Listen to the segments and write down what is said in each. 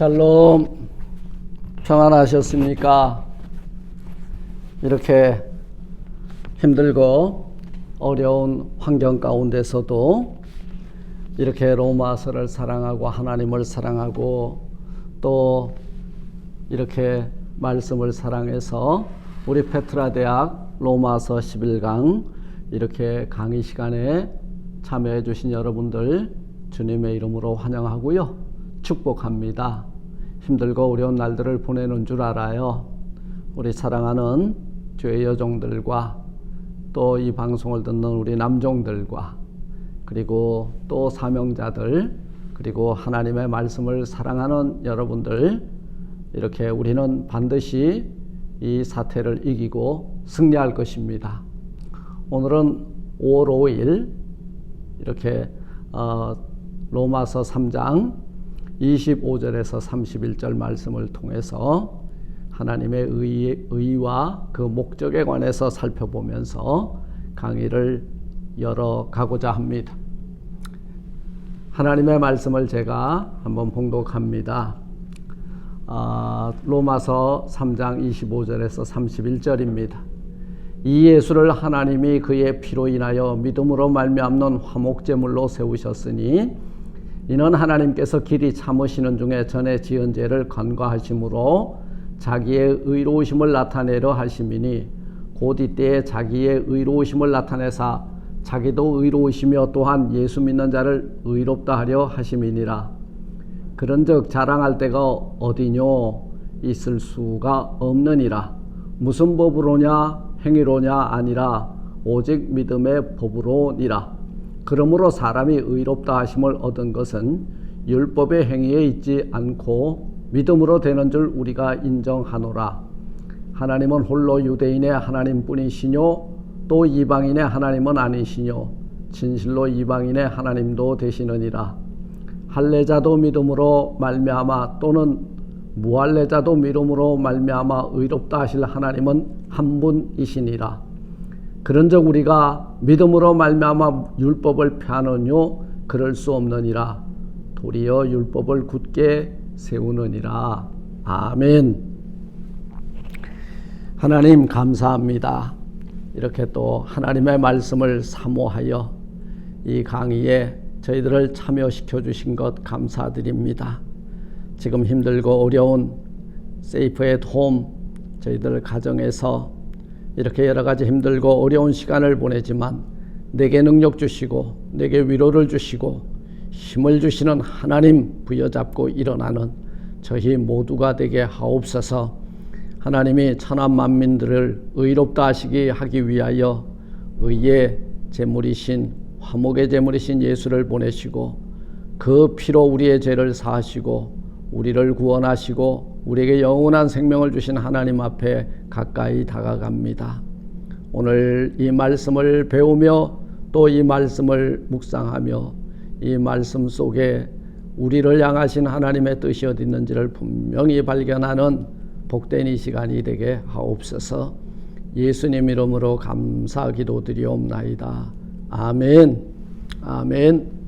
샬롬, 평안하셨습니까? 이렇게 힘들고 어려운 환경 가운데서도 이렇게 로마서를 사랑하고 하나님을 사랑하고 또 이렇게 말씀을 사랑해서 우리 페트라 대학 로마서 11강 이렇게 강의 시간에 참여해 주신 여러분들 주님의 이름으로 환영하고요, 축복합니다. 힘들고 어려운 날들을 보내는 줄 알아요. 우리 사랑하는 주의 여종들과 또 이 방송을 듣는 우리 남종들과 그리고 또 사명자들 그리고 하나님의 말씀을 사랑하는 여러분들, 이렇게 우리는 반드시 이 사태를 이기고 승리할 것입니다. 오늘은 5월 5일 이렇게 로마서 3장 25절에서 31절 말씀을 통해서 하나님의 의와 그 목적에 관해서 살펴보면서 강의를 열어가고자 합니다. 하나님의 말씀을 제가 한번 봉독합니다. 로마서 3장 25절에서 31절입니다. 이 예수를 하나님이 그의 피로 인하여 믿음으로 말미암는 화목제물로 세우셨으니 이는 하나님께서 길이 참으시는 중에 전에 지은 죄를 간과하심으로 자기의 의로우심을 나타내려 하심이니 곧 이때에 자기의 의로우심을 나타내사 자기도 의로우시며 또한 예수 믿는 자를 의롭다 하려 하심이니라. 그런즉 자랑할 데가 어디뇨? 있을 수가 없느니라. 무슨 법으로냐? 행위로냐? 아니라 오직 믿음의 법으로니라. 그러므로 사람이 의롭다 하심을 얻은 것은 율법의 행위에 있지 않고 믿음으로 되는 줄 우리가 인정하노라. 하나님은 홀로 유대인의 하나님뿐이시뇨 또 이방인의 하나님은 아니시뇨 진실로 이방인의 하나님도 되시느니라. 할례자도 믿음으로 말미암아 또는 무할례자도 믿음으로 말미암아 의롭다 하실 하나님은 한 분이시니라. 그런즉 우리가 믿음으로 말미암아 율법을 폐하느뇨? 그럴 수 없느니라. 도리어 율법을 굳게 세우느니라. 아멘. 하나님 감사합니다. 이렇게 또 하나님의 말씀을 사모하여 이 강의에 저희들을 참여시켜 주신 것 감사드립니다. 지금 힘들고 어려운 세이프 앳 홈 저희들 가정에서 이렇게 여러 가지 힘들고 어려운 시간을 보내지만 내게 능력 주시고 내게 위로를 주시고 힘을 주시는 하나님 부여잡고 일어나는 저희 모두가 되게 하옵소서. 하나님이 천하 만민들을 의롭다 하기 위하여 의의 제물이신 화목의 제물이신 예수를 보내시고 그 피로 우리의 죄를 사하시고 우리를 구원하시고 우리에게 영원한 생명을 주신 하나님 앞에 가까이 다가갑니다. 오늘 이 말씀을 배우며 또 이 말씀을 묵상하며 이 말씀 속에 우리를 향하신 하나님의 뜻이 어디 있는지를 분명히 발견하는 복된 이 시간이 되게 하옵소서. 예수님 이름으로 감사 기도드리옵나이다. 아멘. 아멘.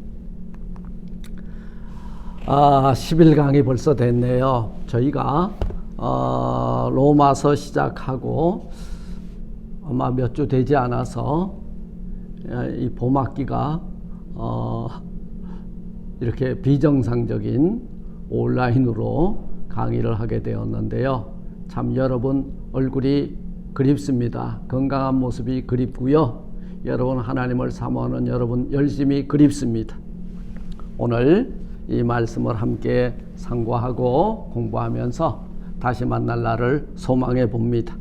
11강이 벌써 됐네요. 저희가 로마서 시작하고 아마 몇 주 되지 않아서 이 봄학기가 이렇게 비정상적인 온라인으로 강의를 하게 되었는데요. 참 여러분 얼굴이 그립습니다. 건강한 모습이 그립고요. 여러분 하나님을 사모하는 여러분 열심히 그립습니다. 오늘 이 말씀을 함께 상고하고 공부하면서 다시 만날 날을 소망해 봅니다.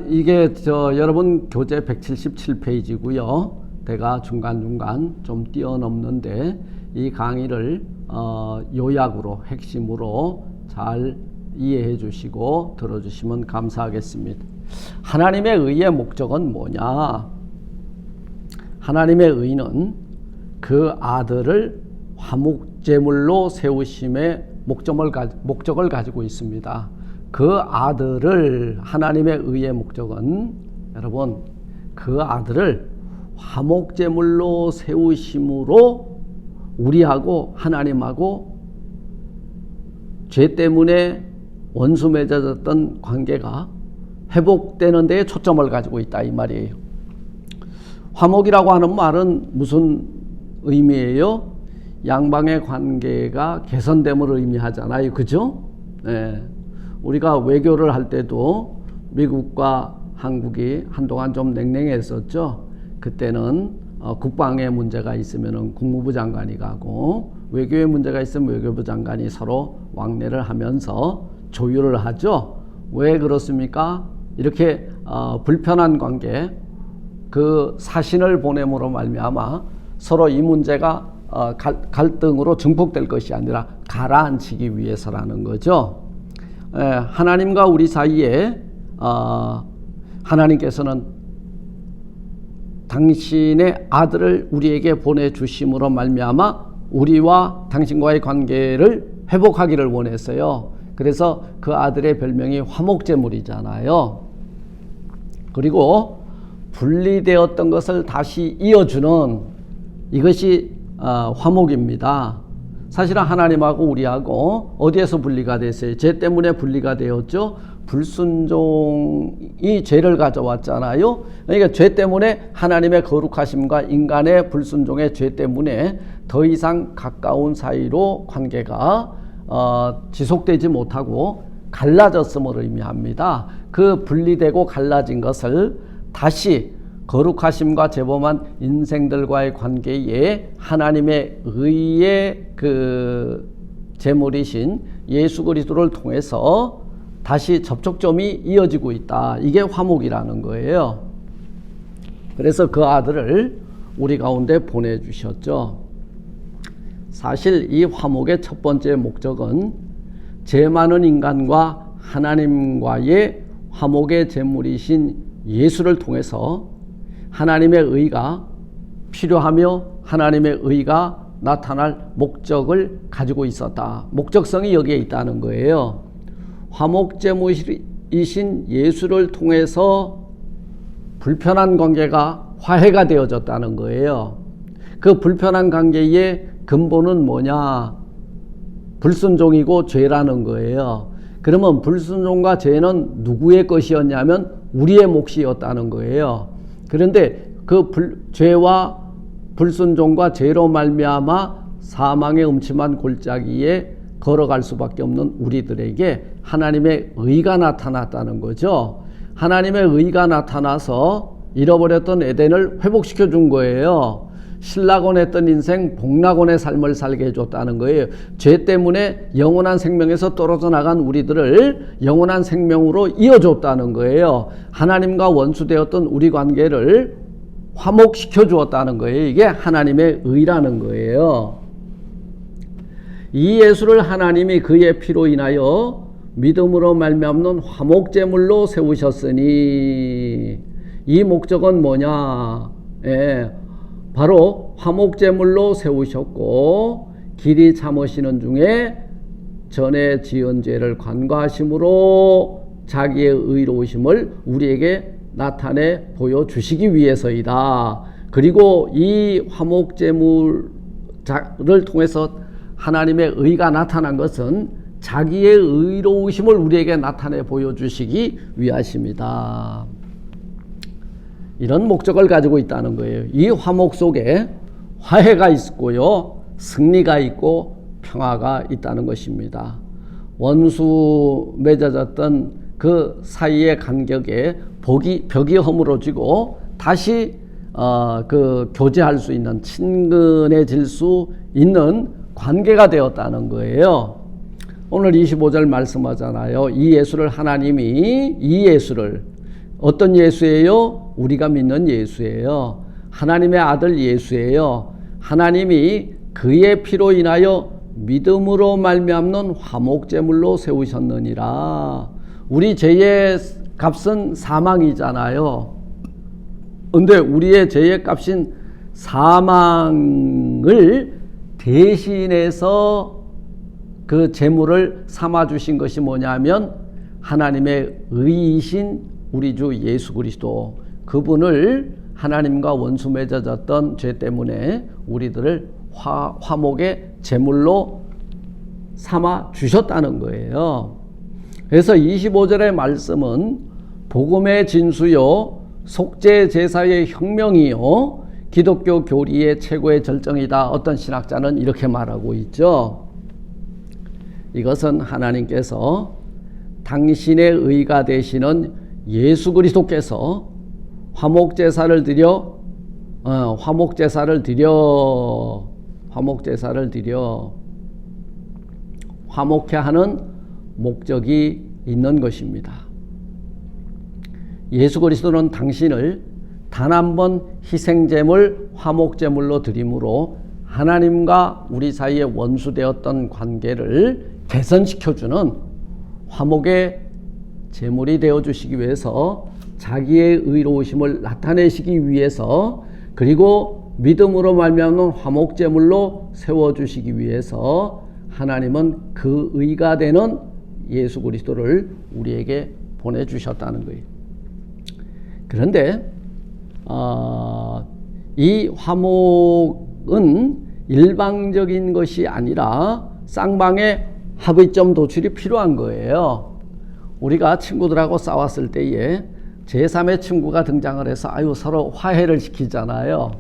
이게 여러분 교재 177페이지고요. 제가 중간중간 좀 뛰어넘는데 이 강의를 요약으로 핵심으로 잘 이해해 주시고 들어주시면 감사하겠습니다. 하나님의 의의 목적은 뭐냐? 하나님의 의는 그 아들을 화목제물로 세우심의 목적을 가지고 있습니다. 그 아들을 하나님의 의의 목적은 여러분 그 아들을 화목제물로 세우심으로 우리하고 하나님하고 죄 때문에 원수 맺어졌던 관계가 회복되는 데에 초점을 가지고 있다 이 말이에요. 화목이라고 하는 말은 무슨 의미예요? 양방의 관계가 개선됨을 의미하잖아요. 그죠? 네. 우리가 외교를 할 때도 미국과 한국이 한동안 좀 냉랭했었죠. 그때는 국방에 문제가 있으면 국무부 장관이 가고 외교에 문제가 있으면 외교부 장관이 서로 왕래를 하면서 조율을 하죠. 왜 그렇습니까? 이렇게 불편한 관계, 그 사신을 보냄으로 말미암아 서로 이 문제가 갈등으로 증폭될 것이 아니라 가라앉히기 위해서라는 거죠. 하나님과 우리 사이에 하나님께서는 당신의 아들을 우리에게 보내주심으로 말미암아 우리와 당신과의 관계를 회복하기를 원했어요. 그래서 그 아들의 별명이 화목제물이잖아요. 그리고 분리되었던 것을 다시 이어주는 이것이 화목입니다. 사실은 하나님하고 우리하고 어디에서 분리가 됐어요? 죄 때문에 분리가 되었죠. 불순종이 죄를 가져왔잖아요. 그러니까 죄 때문에 하나님의 거룩하심과 인간의 불순종의 죄 때문에 더 이상 가까운 사이로 관계가 지속되지 못하고 갈라졌음을 의미합니다. 그 분리되고 갈라진 것을 다시 거룩하심과 재범한 인생들과의 관계에 하나님의 의의 그 제물이신 예수 그리스도를 통해서 다시 접촉점이 이어지고 있다. 이게 화목이라는 거예요. 그래서 그 아들을 우리 가운데 보내주셨죠. 사실 이 화목의 첫 번째 목적은 죄 많은 인간과 하나님과의 화목의 제물이신 예수를 통해서 하나님의 의가 필요하며 하나님의 의가 나타날 목적을 가지고 있었다. 목적성이 여기에 있다는 거예요. 화목제물이신 예수를 통해서 불편한 관계가 화해가 되어졌다는 거예요. 그 불편한 관계의 근본은 뭐냐? 불순종이고 죄라는 거예요. 그러면 불순종과 죄는 누구의 것이었냐면 우리의 몫이었다는 거예요. 그런데 그 죄와 불순종과 죄로 말미암아 사망의 음침한 골짜기에 걸어갈 수밖에 없는 우리들에게 하나님의 의가 나타났다는 거죠. 하나님의 의가 나타나서 잃어버렸던 에덴을 회복시켜 준 거예요. 신락원했던 인생 복락원의 삶을 살게 해줬다는 거예요. 죄 때문에 영원한 생명에서 떨어져 나간 우리들을 영원한 생명으로 이어줬다는 거예요. 하나님과 원수되었던 우리 관계를 화목시켜 주었다는 거예요. 이게 하나님의 의라는 거예요. 이 예수를 하나님이 그의 피로 인하여 믿음으로 말미암는 화목제물로 세우셨으니 이 목적은 뭐냐? 바로 화목제물로 세우셨고 길이 참으시는 중에 전에 지은 죄를 관과하심으로 자기의 의로우심을 우리에게 나타내 보여주시기 위해서이다. 그리고 이 화목제물을 통해서 하나님의 의가 나타난 것은 자기의 의로우심을 우리에게 나타내 보여주시기 위하십니다. 이런 목적을 가지고 있다는 거예요. 이 화목 속에 화해가 있고요, 승리가 있고 평화가 있다는 것입니다. 원수 맺어졌던 그 사이의 간격에 벽이 허물어지고 다시 교제할 수 있는, 친근해질 수 있는 관계가 되었다는 거예요. 오늘 25절 말씀하잖아요. 이 예수를 하나님이, 이 예수를, 어떤 예수예요? 우리가 믿는 예수예요. 하나님의 아들 예수예요. 하나님이 그의 피로 인하여 믿음으로 말미암는 화목제물로 세우셨느니라. 우리 죄의 값은 사망이잖아요. 근데 우리의 죄의 값인 사망을 대신해서 그 제물을 삼아주신 것이 뭐냐면 하나님의 의이신 우리 주 예수 그리스도, 그분을 하나님과 원수 맺어졌던 죄 때문에 우리들을 화목의 제물로 삼아 주셨다는 거예요. 그래서 25절의 말씀은 복음의 진수요 속죄 제사의 혁명이요 기독교 교리의 최고의 절정이다. 어떤 신학자는 이렇게 말하고 있죠. 이것은 하나님께서 당신의 의가 되시는 예수 그리스도께서 화목제사를 드려 화목케 하는 목적이 있는 것입니다. 예수 그리스도는 당신을 단 한 번 희생제물 화목제물로 드림으로 하나님과 우리 사이에 원수되었던 관계를 개선시켜주는 화목의 제물이 되어주시기 위해서 자기의 의로우심을 나타내시기 위해서 그리고 믿음으로 말미암는 화목제물로 세워주시기 위해서 하나님은 그 의가 되는 예수 그리스도를 우리에게 보내주셨다는 거예요. 그런데 이 화목은 일방적인 것이 아니라 쌍방의 합의점 도출이 필요한 거예요. 우리가 친구들하고 싸웠을 때에 제3의 친구가 등장을 해서 서로 화해를 시키잖아요.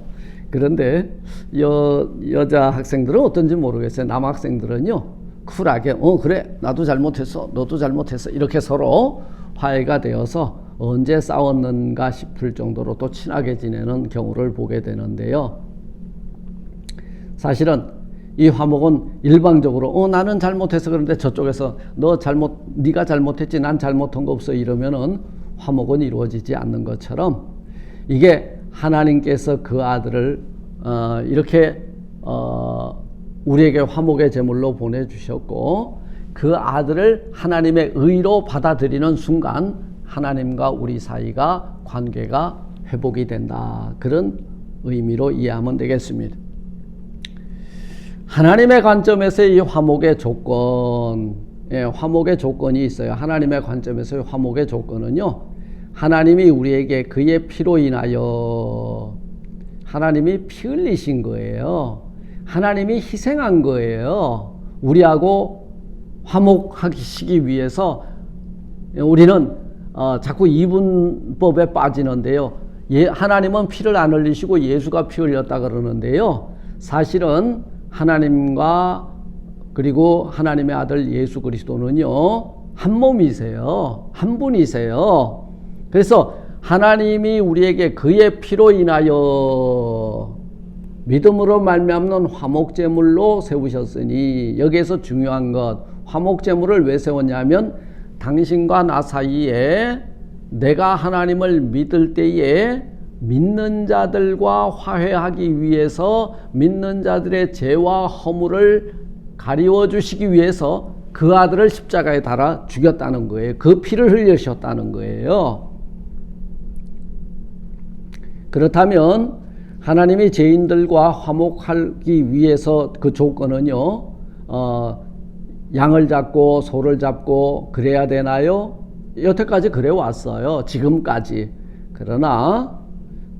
그런데 여자 학생들은 어떤지 모르겠어요. 남학생들은요 쿨하게 그래 나도 잘못했어 너도 잘못했어 이렇게 서로 화해가 되어서 언제 싸웠는가 싶을 정도로 또 친하게 지내는 경우를 보게 되는데요. 사실은 이 화목은 일방적으로 나는 잘못해서 그런데 저쪽에서 네가 잘못했지 난 잘못한 거 없어 이러면은 화목은 이루어지지 않는 것처럼 이게 하나님께서 그 아들을 이렇게 우리에게 화목의 제물로 보내주셨고 그 아들을 하나님의 의로 받아들이는 순간 하나님과 우리 사이가 관계가 회복이 된다. 그런 의미로 이해하면 되겠습니다. 하나님의 관점에서의 이 화목의 조건, 화목의 조건이 있어요. 하나님의 관점에서의 화목의 조건은요, 하나님이 우리에게 그의 피로 인하여 하나님이 피 흘리신 거예요. 하나님이 희생한 거예요. 우리하고 화목하시기 위해서. 우리는 자꾸 이분법에 빠지는데요. 하나님은 피를 안 흘리시고 예수가 피 흘렸다 그러는데요. 사실은 하나님과 그리고 하나님의 아들 예수 그리스도는요 한 몸이세요. 한 분이세요. 그래서 하나님이 우리에게 그의 피로 인하여 믿음으로 말미암는 화목제물로 세우셨으니, 여기에서 중요한 것, 화목제물을 왜 세웠냐면 당신과 나 사이에 내가 하나님을 믿을 때에 믿는 자들과 화해하기 위해서 믿는 자들의 죄와 허물을 가리워 주시기 위해서 그 아들을 십자가에 달아 죽였다는 거예요. 그 피를 흘리셨다는 거예요. 그렇다면 하나님이 죄인들과 화목하기 위해서 그 조건은요, 양을 잡고 소를 잡고 그래야 되나요? 여태까지 그래 왔어요. 지금까지. 그러나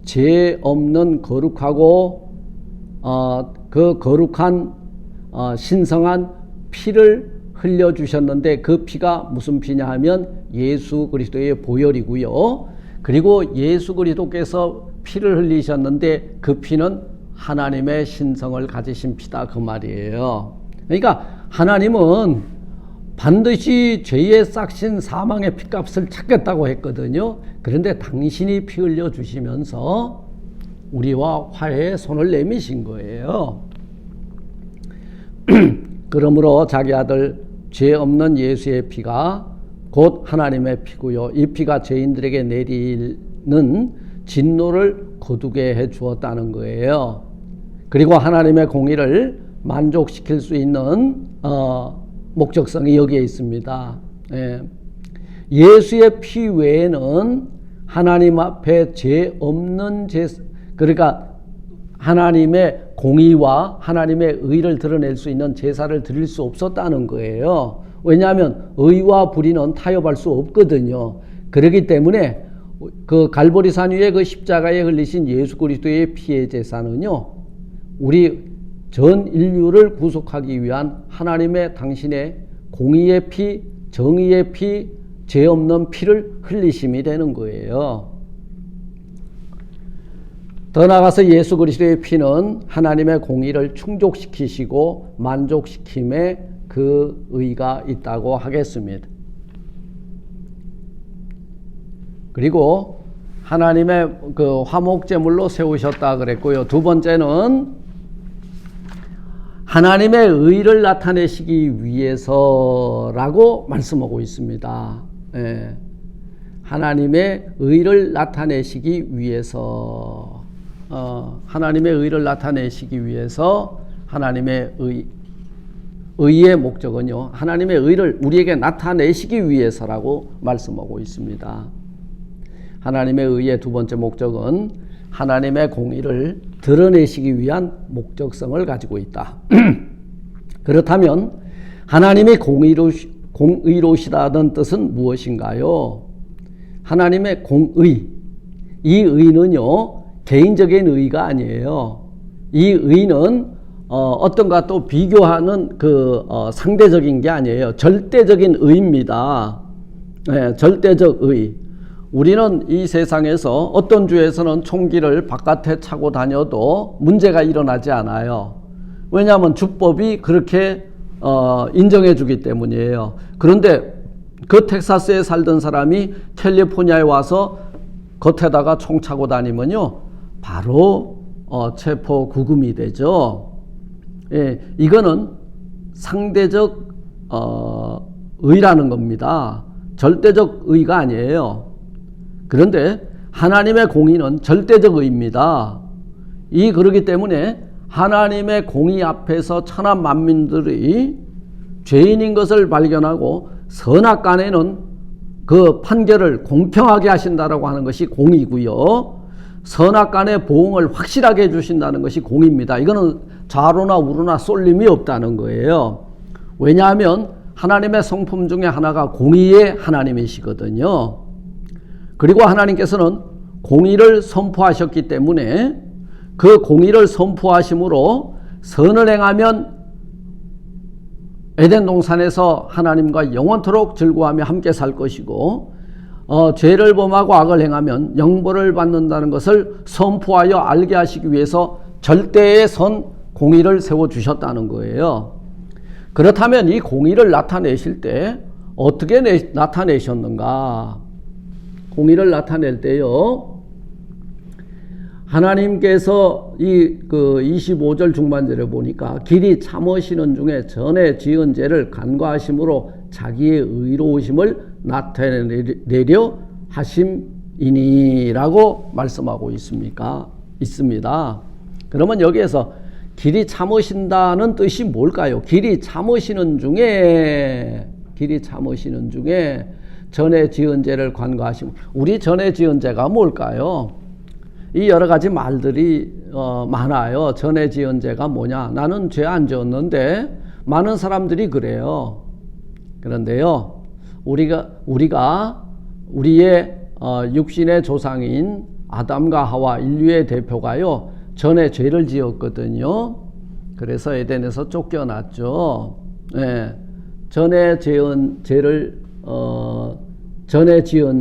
죄 없는 거룩하고 그 거룩한 신성한 피를 흘려주셨는데, 그 피가 무슨 피냐 하면 예수 그리스도의 보혈이고요. 그리고 예수 그리스도께서 피를 흘리셨는데 그 피는 하나님의 신성을 가지신 피다, 그 말이에요. 그러니까 하나님은 반드시 죄의 싹신 사망의 피값을 찾겠다고 했거든요. 그런데 당신이 피 흘려 주시면서 우리와 화해의 손을 내미신 거예요. 그러므로 자기 아들 죄 없는 예수의 피가 곧 하나님의 피고요, 이 피가 죄인들에게 내리는 진노를 거두게 해 주었다는 거예요. 그리고 하나님의 공의를 만족시킬 수 있는 목적성이 여기에 있습니다. 예수의 피 외에는 하나님 앞에 죄 없는 그러니까 하나님의 공의와 하나님의 의를 드러낼 수 있는 제사를 드릴 수 없었다는 거예요. 왜냐하면 의와 불의는 타협할 수 없거든요. 그렇기 때문에 그 갈보리산 위에 그 십자가에 흘리신 예수 그리스도의 피의 제사는요, 우리 전 인류를 구속하기 위한 하나님의 당신의 공의의 피, 정의의 피, 죄 없는 피를 흘리심이 되는 거예요. 더 나아가서 예수 그리스도의 피는 하나님의 공의를 충족시키시고 만족시킴에 그 의가 있다고 하겠습니다. 그리고 하나님의 그 화목제물로 세우셨다 그랬고요. 두 번째는 하나님의 의를 나타내시기 위해서라고 말씀하고 있습니다. 예. 하나님의 의를 나타내시기 위해서, 하나님의 의를 나타내시기 위해서 하나님의 의의 목적은요, 하나님의 의를 우리에게 나타내시기 위해서라고 말씀하고 있습니다. 하나님의 의의 두 번째 목적은 하나님의 공의를 드러내시기 위한 목적성을 가지고 있다. 그렇다면 하나님이 공의로시다는 뜻은 무엇인가요? 하나님의 공의, 이 의는요 개인적인 의가 아니에요. 이 의는 어떤 것과 또 비교하는 상대적인 게 아니에요. 절대적인 의입니다. 네, 절대적 의. 우리는 이 세상에서 어떤 주에서는 총기를 바깥에 차고 다녀도 문제가 일어나지 않아요. 왜냐하면 주법이 그렇게 인정해 주기 때문이에요. 그런데 그 텍사스에 살던 사람이 캘리포니아에 와서 겉에다가 총 차고 다니면요 바로 체포 구금이 되죠. 예, 이거는 상대적 의라는 겁니다. 절대적 의가 아니에요. 그런데 하나님의 공의는 절대적 의입니다. 그러기 때문에 하나님의 공의 앞에서 천하 만민들이 죄인인 것을 발견하고 선악간에는 그 판결을 공평하게 하신다라고 하는 것이 공의고요. 선악간의 보응을 확실하게 해주신다는 것이 공의입니다. 이거는 좌로나 우로나 쏠림이 없다는 거예요. 왜냐하면 하나님의 성품 중에 하나가 공의의 하나님이시거든요. 그리고 하나님께서는 공의를 선포하셨기 때문에 그 공의를 선포하심으로 선을 행하면 에덴 동산에서 하나님과 영원토록 즐거워하며 함께 살 것이고 죄를 범하고 악을 행하면 영벌을 받는다는 것을 선포하여 알게 하시기 위해서 절대의 선 공의를 세워주셨다는 거예요. 그렇다면 이 공의를 나타내실 때 어떻게 나타내셨는가? 공의를 나타낼 때요, 하나님께서 25절 중반절에 보니까 길이 참으시는 중에 전에 지은 죄를 간과하심으로 자기의 의로우심을 나타내려 하심이니라고 말씀하고 있습니다. 그러면 여기에서 길이 참으신다는 뜻이 뭘까요? 길이 참으시는 중에 전에 지은 죄를 간과하시면, 우리 전에 지은 죄가 뭘까요? 이 여러 가지 말들이 많아요. 전에 지은 죄가 뭐냐? 나는 죄 안 지었는데 많은 사람들이 그래요. 그런데요, 우리가 우리의 육신의 조상인 아담과 하와 인류의 대표가요 전에 죄를 지었거든요. 그래서 에덴에서 쫓겨났죠. 네. 전에 지은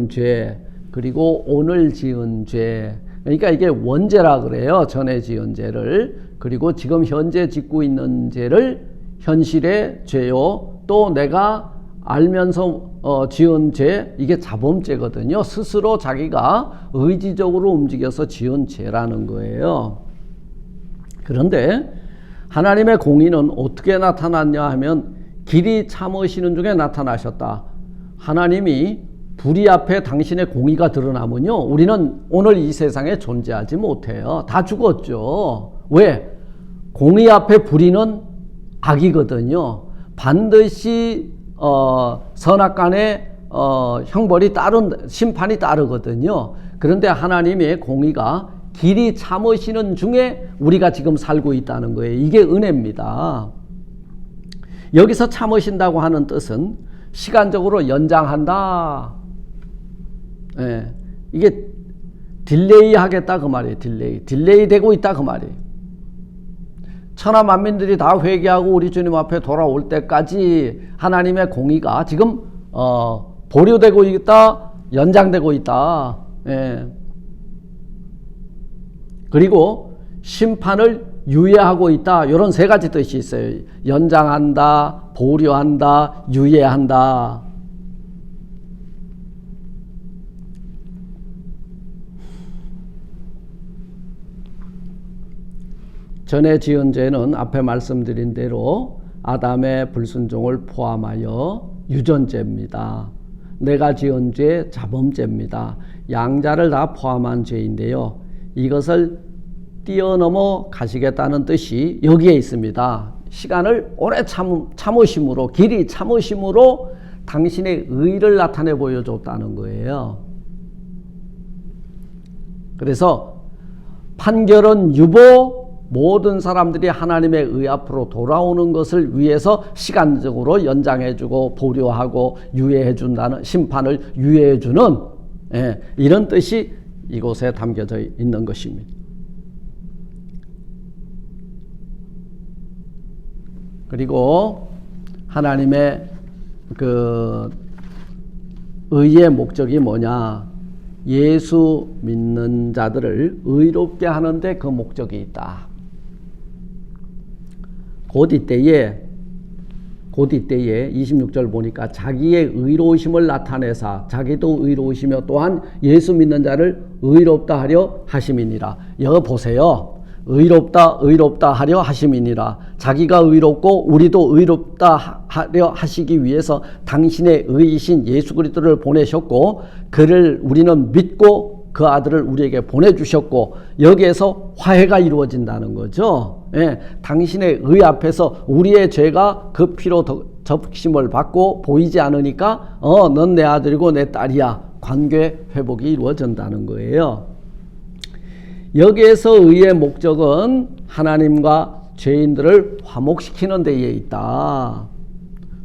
죄, 그리고 오늘 지은 죄. 그러니까 이게 원죄라 그래요. 전에 지은 죄를. 그리고 지금 현재 짓고 있는 죄를 현실의 죄요. 또 내가 알면서 지은 죄, 이게 자범죄거든요. 스스로 자기가 의지적으로 움직여서 지은 죄라는 거예요. 그런데 하나님의 공의는 어떻게 나타났냐 하면 길이 참으시는 중에 나타나셨다. 하나님이 불의 앞에 당신의 공의가 드러나면요, 우리는 오늘 이 세상에 존재하지 못해요. 다 죽었죠. 왜? 공의 앞에 불의는 악이거든요. 반드시 선악간에 형벌이 심판이 따르거든요. 그런데 하나님의 공의가 길이 참으시는 중에 우리가 지금 살고 있다는 거예요. 이게 은혜입니다. 여기서 참으신다고 하는 뜻은 시간적으로 연장한다. 예, 이게 딜레이 하겠다 그 말이에요. 딜레이 되고 있다 그 말이에요. 천하 만민들이 다 회개하고 우리 주님 앞에 돌아올 때까지 하나님의 공의가 지금 보류되고 있다, 연장되고 있다. 예. 그리고 심판을 유예하고 있다. 이런 세 가지 뜻이 있어요. 연장한다, 보류한다, 유예한다. 전에 지은 죄는 앞에 말씀드린 대로 아담의 불순종을 포함하여 유전죄입니다. 내가 지은 죄 자범죄입니다. 양자를 다 포함한 죄인데요. 이것을 뛰어넘어 가시겠다는 뜻이 여기에 있습니다. 시간을 오래 참으심으로, 길이 참으심으로 당신의 의를 나타내 보여줬다는 거예요. 그래서 판결은 유보, 모든 사람들이 하나님의 의 앞으로 돌아오는 것을 위해서 시간적으로 연장해주고 보류하고 유예해준다는, 심판을 유예해주는 이런 뜻이 이곳에 담겨져 있는 것입니다. 그리고 하나님의 그 의의 목적이 뭐냐? 예수 믿는 자들을 의롭게 하는데 그 목적이 있다. 곧 이때에 26절 보니까 자기의 의로우심을 나타내사 자기도 의로우시며 또한 예수 믿는 자를 의롭다 하려 하심이니라. 여기 보세요. 의롭다 하려 하심이니라. 자기가 의롭고 우리도 의롭다 하려 하시기 위해서 당신의 의이신 예수 그리스도를 보내셨고, 그를 우리는 믿고 그 아들을 우리에게 보내주셨고, 여기에서 화해가 이루어진다는 거죠. 예, 당신의 의 앞에서 우리의 죄가 그 피로 접심을 받고 보이지 않으니까 넌 내 아들이고 내 딸이야. 관계 회복이 이루어진다는 거예요. 여기에서 의의 목적은 하나님과 죄인들을 화목시키는 데에 있다.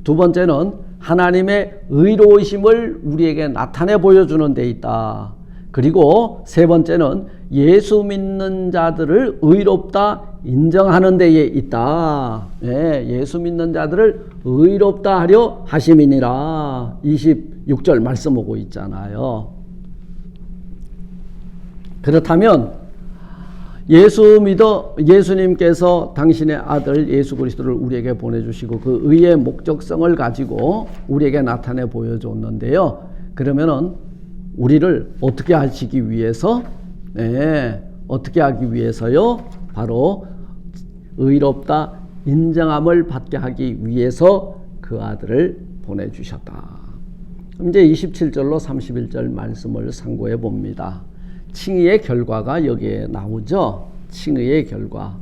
두 번째는 하나님의 의로우심을 우리에게 나타내 보여주는 데 있다. 그리고 세 번째는 예수 믿는 자들을 의롭다 인정하는 데에 있다. 예수 믿는 자들을 의롭다 하려 하심이니라. 26절 말씀 오고 있잖아요. 그렇다면 예수님께서 당신의 아들 예수 그리스도를 우리에게 보내주시고 그 의의 목적성을 가지고 우리에게 나타내 보여줬는데요. 그러면은 우리를 어떻게 하시기 위해서? 어떻게 하기 위해서요? 바로 의롭다 인정함을 받게 하기 위해서 그 아들을 보내주셨다. 이제 27절로 31절 말씀을 상고해 봅니다. 칭의의 결과가 여기에 나오죠. 칭의의 결과.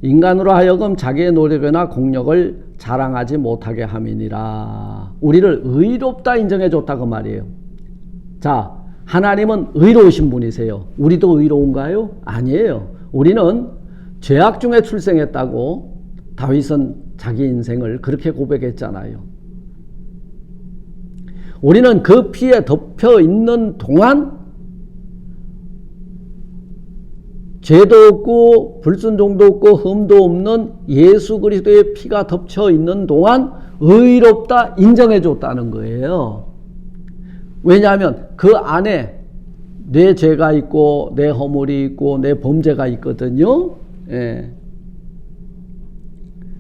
인간으로 하여금 자기의 노력이나 공력을 자랑하지 못하게 함이니라. 우리를 의롭다 인정해 줬다 그 말이에요. 자, 하나님은 의로우신 분이세요. 우리도 의로운가요? 아니에요. 우리는 죄악 중에 출생했다고 다윗은 자기 인생을 그렇게 고백했잖아요. 우리는 그 피에 덮여 있는 동안 죄도 없고 불순종도 없고 흠도 없는 예수 그리스도의 피가 덮여 있는 동안 의롭다 인정해 줬다는 거예요. 왜냐하면 그 안에 내 죄가 있고 내 허물이 있고 내 범죄가 있거든요.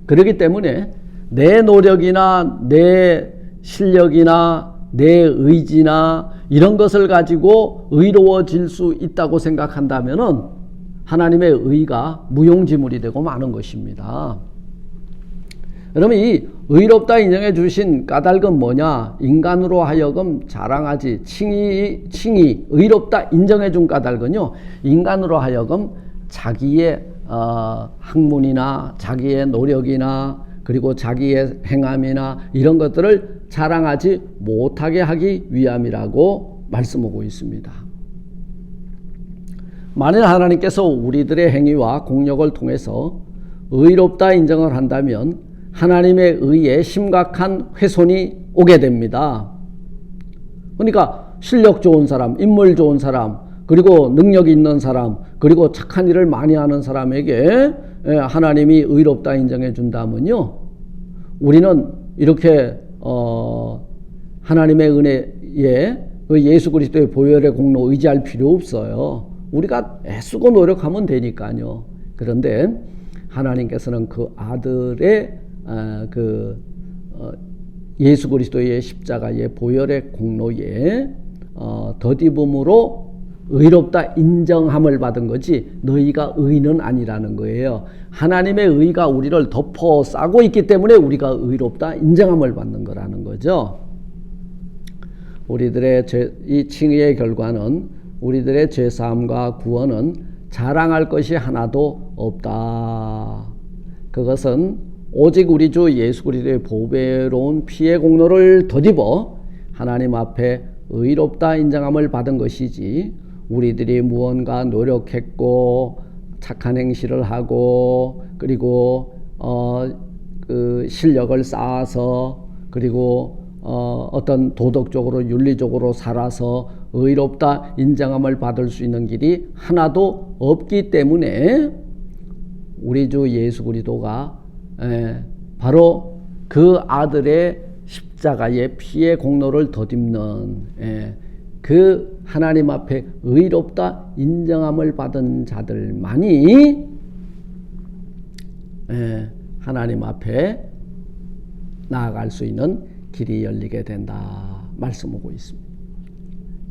그렇기 때문에 내 노력이나 내 실력이나 내 의지나 이런 것을 가지고 의로워질 수 있다고 생각한다면은 하나님의 의가 무용지물이 되고 마는 것입니다. 그러면 이 의롭다 인정해 주신 까닭은 뭐냐? 인간으로 하여금 자랑하지, 칭의, 의롭다 인정해 준 까닭은요, 인간으로 하여금 자기의 학문이나 자기의 노력이나 그리고 자기의 행함이나 이런 것들을 자랑하지 못하게 하기 위함이라고 말씀하고 있습니다. 만일 하나님께서 우리들의 행위와 공력을 통해서 의롭다 인정을 한다면 하나님의 의에 심각한 훼손이 오게 됩니다. 그러니까 실력 좋은 사람, 인물 좋은 사람, 그리고 능력 있는 사람, 그리고 착한 일을 많이 하는 사람에게 하나님이 의롭다 인정해 준다면요, 우리는 이렇게 하나님의 은혜에 그 예수 그리스도의 보혈의 공로 의지할 필요 없어요. 우리가 애쓰고 노력하면 되니까요. 그런데 하나님께서는 그 아들의 예수 그리스도의 십자가의 보혈의 공로에 덧입음으로 의롭다 인정함을 받은 거지 너희가 의는 아니라는 거예요. 하나님의 의가 우리를 덮어 싸고 있기 때문에 우리가 의롭다 인정함을 받는 거라는 거죠. 우리들의 이 칭의의 결과는 우리들의 죄사함과 구원은 자랑할 것이 하나도 없다. 그것은 오직 우리 주 예수 그리스도의 보배로운 피의 공로를 덧입어 하나님 앞에 의롭다 인정함을 받은 것이지, 우리들이 무언가 노력했고 착한 행실을 하고 그리고 그 실력을 쌓아서 그리고 어떤 도덕적으로 윤리적으로 살아서 의롭다 인정함을 받을 수 있는 길이 하나도 없기 때문에 우리 주 예수 그리스도가 바로 그 아들의 십자가의 피의 공로를 덧입는 그 하나님 앞에 의롭다 인정함을 받은 자들만이 하나님 앞에 나아갈 수 있는 길이 열리게 된다 말씀하고 있습니다.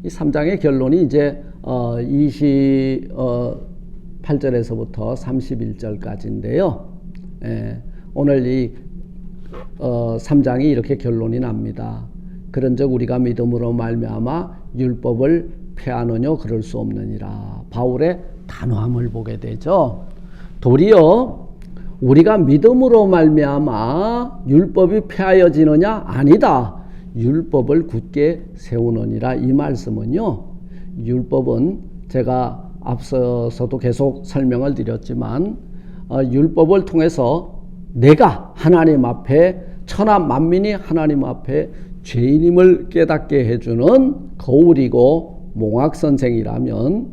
이 3장의 결론이 이제 28절에서부터 31절까지인데요. 오늘 이 3장이 이렇게 결론이 납니다. 그런즉 우리가 믿음으로 말미암아 율법을 폐하느뇨 그럴 수 없느니라. 바울의 단호함을 보게 되죠. 도리어 우리가 믿음으로 말미암아 율법이 폐하여지느냐? 아니다. 율법을 굳게 세우느니라. 이 말씀은요, 율법은 제가 앞서서도 계속 설명을 드렸지만 율법을 통해서 내가 하나님 앞에, 천하 만민이 하나님 앞에 죄인임을 깨닫게 해주는 거울이고 몽학선생이라면,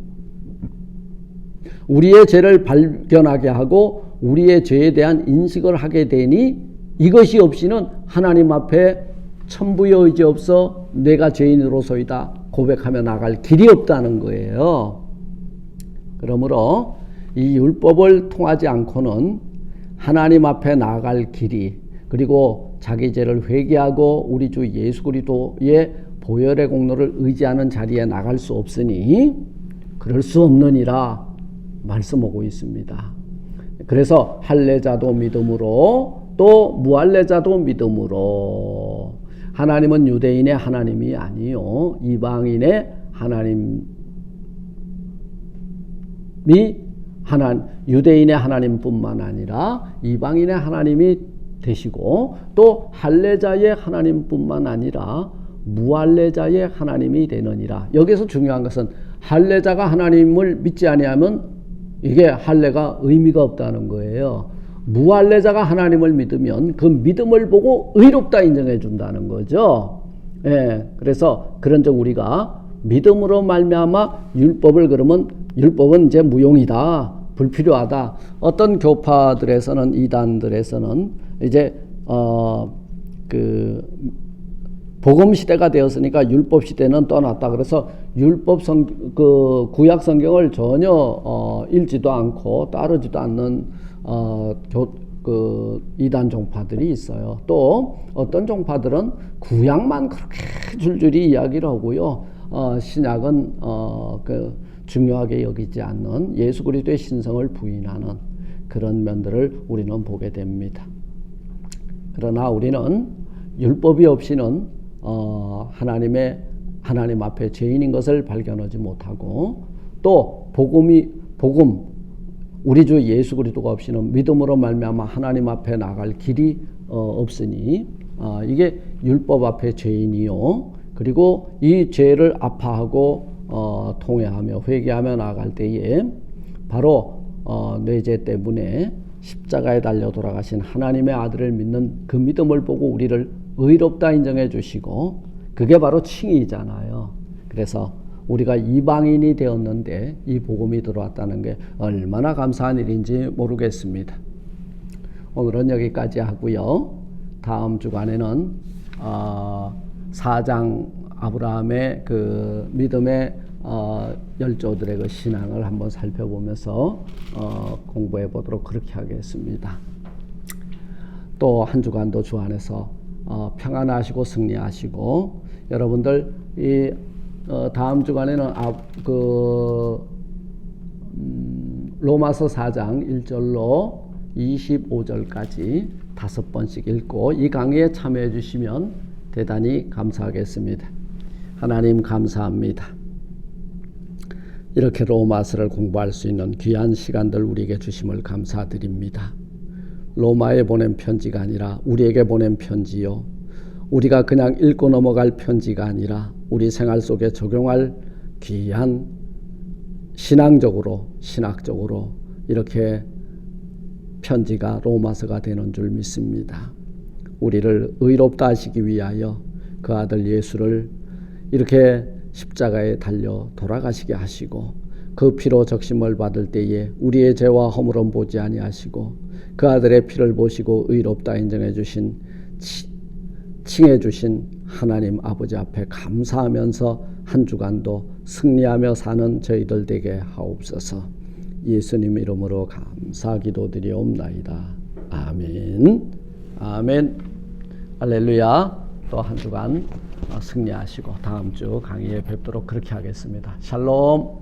우리의 죄를 발견하게 하고 우리의 죄에 대한 인식을 하게 되니 이것이 없이는 하나님 앞에 천부의 의지 없어 내가 죄인으로서이다 고백하며 나갈 길이 없다는 거예요. 그러므로 이 율법을 통하지 않고는 하나님 앞에 나아갈 길이, 그리고 자기 죄를 회개하고 우리 주 예수 그리스도의 보혈의 공로를 의지하는 자리에 나갈 수 없으니 그럴 수 없느니라 말씀하고 있습니다. 그래서 할례자도 믿음으로 또 무할례자도 믿음으로, 하나님은 유대인의 하나님이 아니요 이방인의 하나님이 유대인의 하나님뿐만 아니라 이방인의 하나님이 되시고, 또 할례자의 하나님뿐만 아니라 무할례자의 하나님이 되느니라. 여기서 중요한 것은 할례자가 하나님을 믿지 아니하면 이게 할례가 의미가 없다는 거예요. 무할례자가 하나님을 믿으면 그 믿음을 보고 의롭다 인정해 준다는 거죠. 그래서 그런즉 우리가 믿음으로 말미암아 율법을, 그러면 율법은 이제 무용이다, 불필요하다. 어떤 교파들에서는, 이단들에서는 이제 복음 시대가 되었으니까 율법 시대는 떠났다. 그래서 구약 성경을 전혀 읽지도 않고 따르지도 않는 이단 종파들이 있어요. 또 어떤 종파들은 구약만 그렇게 줄줄이 이야기를 하고요. 신약은 중요하게 여기지 않는 예수 그리스도의 신성을 부인하는 그런 면들을 우리는 보게 됩니다. 그러나 우리는 율법이 없이는 하나님 앞에 죄인인 것을 발견하지 못하고, 또 복음 우리 주 예수 그리스도가 없이는 믿음으로 말미암아 하나님 앞에 나갈 길이 없으니 이게 율법 앞에 죄인이요, 그리고 이 죄를 아파하고 통회하며 회개하며 나아갈 때에 바로 내 죄 때문에 십자가에 달려 돌아가신 하나님의 아들을 믿는 그 믿음을 보고 우리를 의롭다 인정해 주시고, 그게 바로 칭의잖아요. 그래서 우리가 이방인이 되었는데 이 복음이 들어왔다는 게 얼마나 감사한 일인지 모르겠습니다. 오늘은 여기까지 하고요. 다음 주간에는 4장 아브라함의 그 믿음의 열조들의 그 신앙을 한번 살펴보면서 공부해 보도록 그렇게 하겠습니다. 또 한 주간도 주 안에서 평안하시고 승리하시고, 여러분들 이 다음 주간에는 로마서 4장 1절로 25절까지 5번씩 읽고 이 강의에 참여해 주시면 대단히 감사하겠습니다. 하나님 감사합니다. 이렇게 로마서를 공부할 수 있는 귀한 시간들 우리에게 주심을 감사드립니다. 로마에 보낸 편지가 아니라 우리에게 보낸 편지요, 우리가 그냥 읽고 넘어갈 편지가 아니라 우리 생활 속에 적용할 귀한 신학적으로 이렇게 편지가 로마서가 되는 줄 믿습니다. 우리를 의롭다 하시기 위하여 그 아들 예수를 이렇게 십자가에 달려 돌아가시게 하시고, 그 피로 적심을 받을 때에 우리의 죄와 허물은 보지 아니하시고 그 아들의 피를 보시고 의롭다 인정해 주신, 칭해 주신 하나님 아버지 앞에 감사하면서 한 주간도 승리하며 사는 저희들 되게 하옵소서. 예수님 이름으로 감사 기도드리옵나이다. 아멘. 아멘. 할렐루야. 또 한 주간 승리하시고 다음 주 강의에 뵙도록 그렇게 하겠습니다. 샬롬.